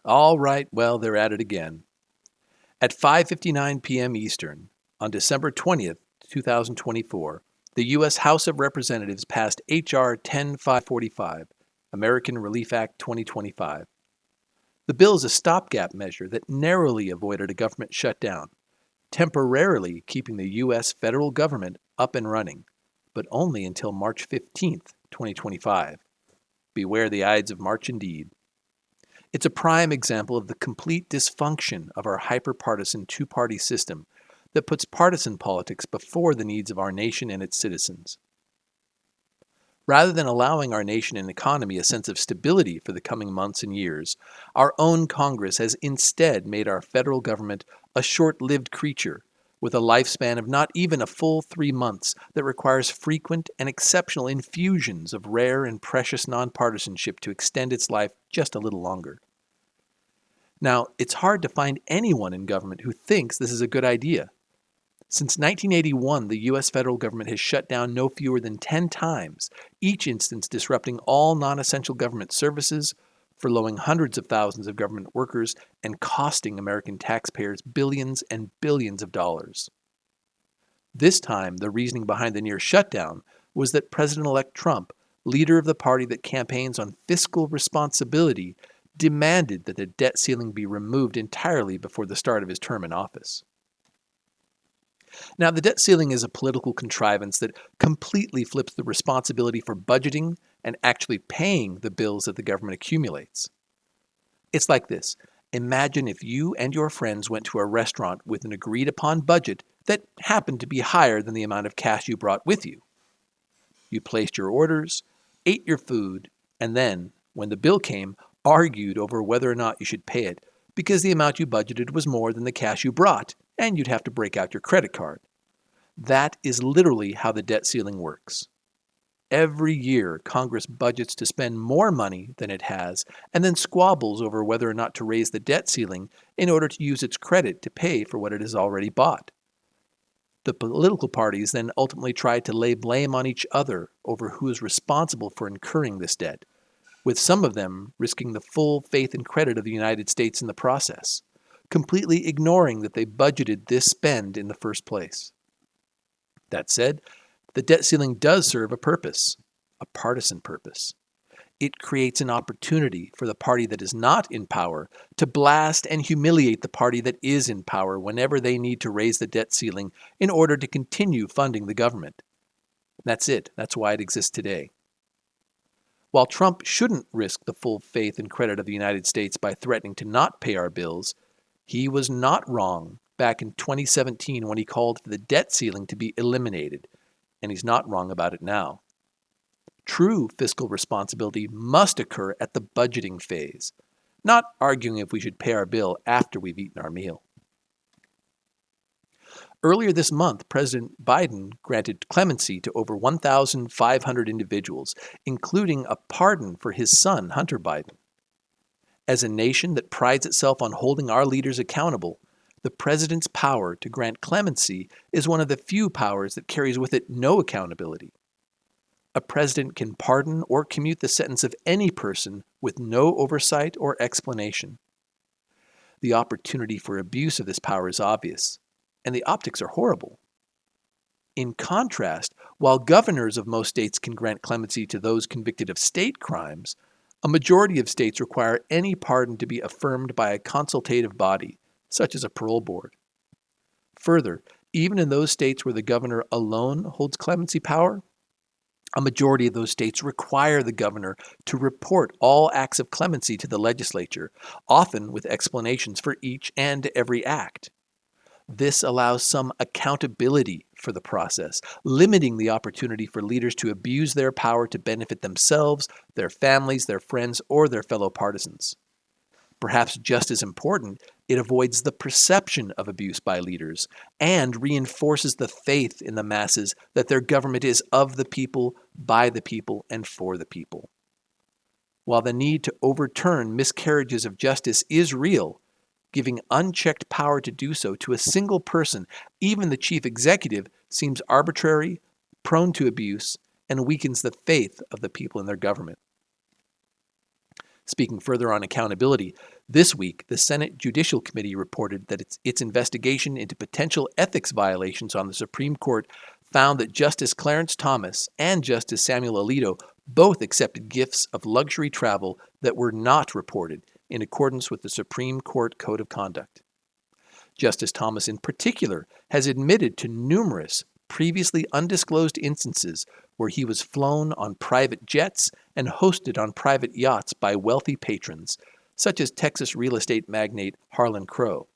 All right, well, they're at it again. At 5:59 p.m. Eastern, on December 20th, 2024, the U.S. House of Representatives passed H.R. 10545, American Relief Act 2025. The bill is a stopgap measure that narrowly avoided a government shutdown, temporarily keeping the U.S. federal government up and running, but only until March 15th, 2025. Beware the Ides of March indeed. It's a prime example of the complete dysfunction of our hyper-partisan two-party system that puts partisan politics before the needs of our nation and its citizens. Rather than allowing our nation and economy a sense of stability for the coming months and years, our own Congress has instead made our federal government a short-lived creature with a lifespan of not even a full 3 months that requires frequent and exceptional infusions of rare and precious nonpartisanship to extend its life just a little longer. Now, it's hard to find anyone in government who thinks this is a good idea. Since 1981, the U.S. federal government has shut down no fewer than 10 times, each instance disrupting all non-essential government services, furloughing hundreds of thousands of government workers, and costing American taxpayers billions and billions of dollars. This time, the reasoning behind the near shutdown was that President-elect Trump, leader of the party that campaigns on fiscal responsibility, demanded that the debt ceiling be removed entirely before the start of his term in office. Now, the debt ceiling is a political contrivance that completely flips the responsibility for budgeting and actually paying the bills that the government accumulates. It's like this. Imagine if you and your friends went to a restaurant with an agreed-upon budget that happened to be higher than the amount of cash you brought with you. You placed your orders, ate your food, and then, when the bill came, argued over whether or not you should pay it because the amount you budgeted was more than the cash you brought, and you'd have to break out your credit card. That is literally how the debt ceiling works. Every year, Congress budgets to spend more money than it has and then squabbles over whether or not to raise the debt ceiling in order to use its credit to pay for what it has already bought. The political parties then ultimately try to lay blame on each other over who is responsible for incurring this debt, with some of them risking the full faith and credit of the United States in the process, completely ignoring that they budgeted this spend in the first place. That said, the debt ceiling does serve a purpose, a partisan purpose. It creates an opportunity for the party that is not in power to blast and humiliate the party that is in power whenever they need to raise the debt ceiling in order to continue funding the government. That's it. That's why it exists today. While Trump shouldn't risk the full faith and credit of the United States by threatening to not pay our bills, he was not wrong back in 2017 when he called for the debt ceiling to be eliminated, and he's not wrong about it now. True fiscal responsibility must occur at the budgeting phase, not arguing if we should pay our bill after we've eaten our meal. Earlier this month, President Biden granted clemency to over 1,500 individuals, including a pardon for his son, Hunter Biden. As a nation that prides itself on holding our leaders accountable, the president's power to grant clemency is one of the few powers that carries with it no accountability. A president can pardon or commute the sentence of any person with no oversight or explanation. The opportunity for abuse of this power is obvious, and the optics are horrible. In contrast, while governors of most states can grant clemency to those convicted of state crimes, a majority of states require any pardon to be affirmed by a consultative body, such as a parole board. Further, even in those states where the governor alone holds clemency power, a majority of those states require the governor to report all acts of clemency to the legislature, often with explanations for each and every act. This allows some accountability for the process, limiting the opportunity for leaders to abuse their power to benefit themselves, their families, their friends, or their fellow partisans. Perhaps just as important, it avoids the perception of abuse by leaders and reinforces the faith in the masses that their government is of the people, by the people, and for the people. While the need to overturn miscarriages of justice is real, giving unchecked power to do so to a single person, even the chief executive, seems arbitrary, prone to abuse, and weakens the faith of the people in their government. Speaking further on accountability, This week, the Senate Judicial Committee reported that its investigation into potential ethics violations on the Supreme Court found that Justice Clarence Thomas and Justice Samuel Alito both accepted gifts of luxury travel that were not reported in accordance with the Supreme Court Code of Conduct. Justice Thomas, in particular, has admitted to numerous previously undisclosed instances where he was flown on private jets and hosted on private yachts by wealthy patrons, such as Texas real estate magnate Harlan Crow.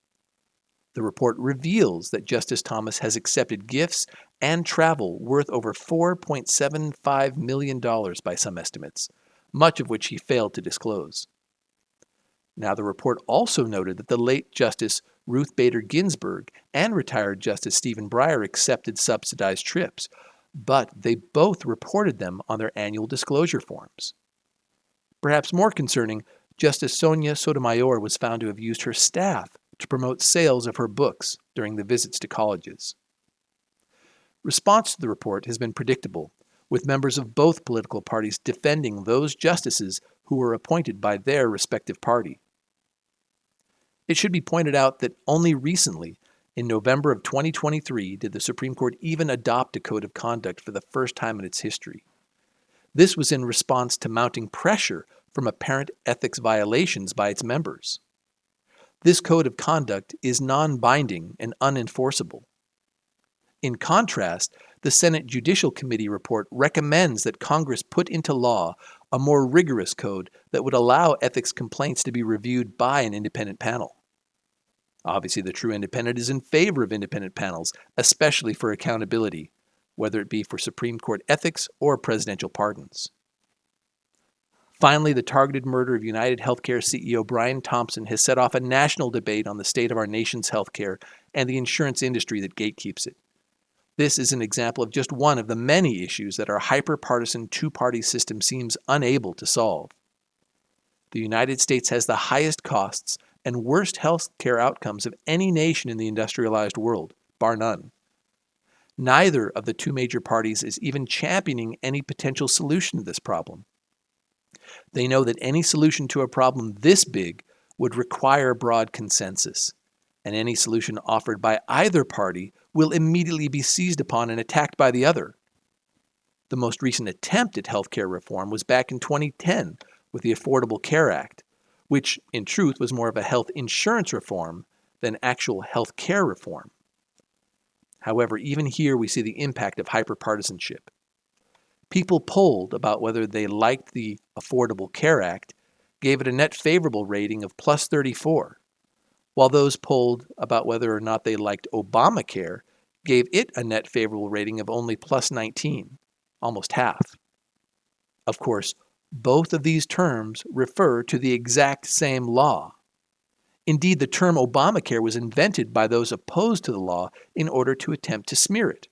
The report reveals that Justice Thomas has accepted gifts and travel worth over $4.75 million by some estimates, much of which he failed to disclose. Now, the report also noted that the late Justice Ruth Bader Ginsburg and retired Justice Stephen Breyer accepted subsidized trips, but they both reported them on their annual disclosure forms. Perhaps more concerning, Justice Sonia Sotomayor was found to have used her staff to promote sales of her books during the visits to colleges. Response to the report has been predictable, with members of both political parties defending those justices who were appointed by their respective party. It should be pointed out that only recently, in November of 2023, did the Supreme Court even adopt a code of conduct for the first time in its history. This was in response to mounting pressure from apparent ethics violations by its members. This code of conduct is non-binding and unenforceable. In contrast, the Senate Judicial Committee report recommends that Congress put into law a more rigorous code that would allow ethics complaints to be reviewed by an independent panel. Obviously, the true independent is in favor of independent panels, especially for accountability, whether it be for Supreme Court ethics or presidential pardons. Finally, the targeted murder of United Healthcare CEO Brian Thompson has set off a national debate on the state of our nation's healthcare and the insurance industry that gatekeeps it. This is an example of just one of the many issues that our hyper-partisan two-party system seems unable to solve. The United States has the highest costs and worst health care outcomes of any nation in the industrialized world, bar none. Neither of the two major parties is even championing any potential solution to this problem. They know that any solution to a problem this big would require broad consensus, and any solution offered by either party will immediately be seized upon and attacked by the other. The most recent attempt at healthcare reform was back in 2010 with the Affordable Care Act, which in truth was more of a health insurance reform than actual health care reform. However, even here we see the impact of hyperpartisanship. People polled about whether they liked the Affordable Care Act gave it a net favorable rating of plus 34, while those polled about whether or not they liked Obamacare gave it a net favorable rating of only plus 19, almost half. Of course, both of these terms refer to the exact same law. Indeed, the term Obamacare was invented by those opposed to the law in order to attempt to smear it.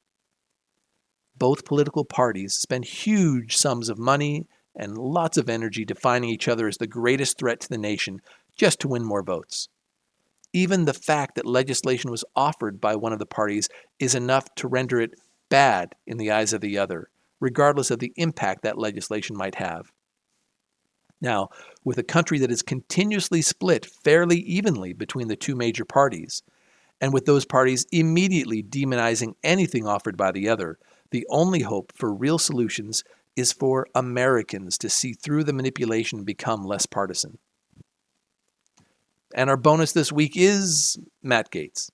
Both political parties spend huge sums of money and lots of energy defining each other as the greatest threat to the nation just to win more votes. Even the fact that legislation was offered by one of the parties is enough to render it bad in the eyes of the other, regardless of the impact that legislation might have. Now, with a country that is continuously split fairly evenly between the two major parties, and with those parties immediately demonizing anything offered by the other, the only hope for real solutions is for Americans to see through the manipulation and become less partisan. And our bonus this week is Matt Gaetz.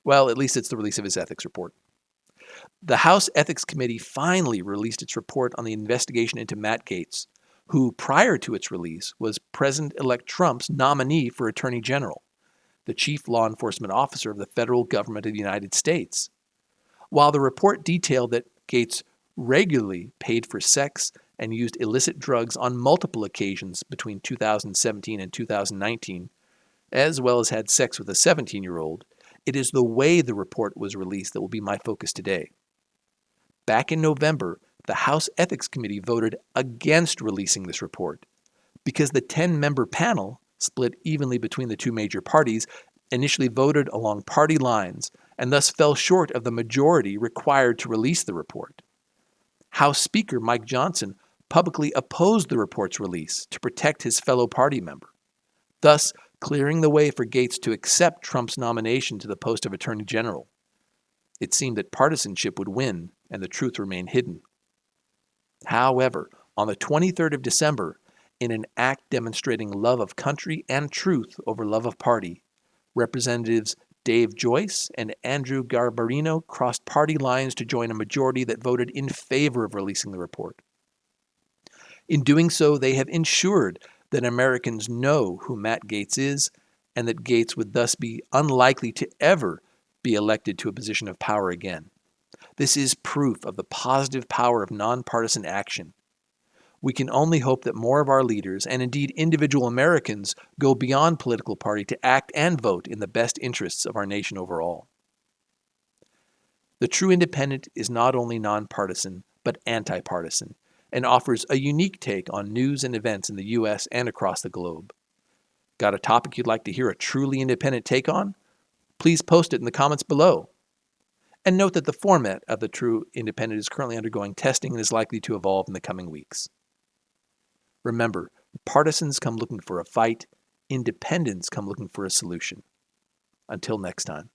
Well, at least it's the release of his ethics report. The House Ethics Committee finally released its report on the investigation into Matt Gaetz, who, prior to its release, was President-elect Trump's nominee for Attorney General, the chief law enforcement officer of the federal government of the United States. While the report detailed that Gaetz regularly paid for sex and used illicit drugs on multiple occasions between 2017 and 2019, as well as had sex with a 17-year-old, it is the way the report was released that will be my focus today. Back in November, the House Ethics Committee voted against releasing this report because the 10-member panel, split evenly between the two major parties, initially voted along party lines and thus fell short of the majority required to release the report. House Speaker Mike Johnson publicly opposed the report's release to protect his fellow party member. Thus, clearing the way for Gaetz to accept Trump's nomination to the post of Attorney General. It seemed that partisanship would win and the truth remain hidden. However, on the 23rd of December, in an act demonstrating love of country and truth over love of party, Representatives Dave Joyce and Andrew Garbarino crossed party lines to join a majority that voted in favor of releasing the report. In doing so, they have ensured that Americans know who Matt Gaetz is and that Gaetz would thus be unlikely to ever be elected to a position of power again. This is proof of the positive power of nonpartisan action. We can only hope that more of our leaders, and indeed individual Americans, go beyond political party to act and vote in the best interests of our nation overall. The true independent is not only nonpartisan, but antipartisan, and offers a unique take on news and events in the U.S. and across the globe. Got a topic you'd like to hear a truly independent take on? Please post it in the comments below. And note that the format of the True Independent is currently undergoing testing and is likely to evolve in the coming weeks. Remember, partisans come looking for a fight, independents come looking for a solution. Until next time.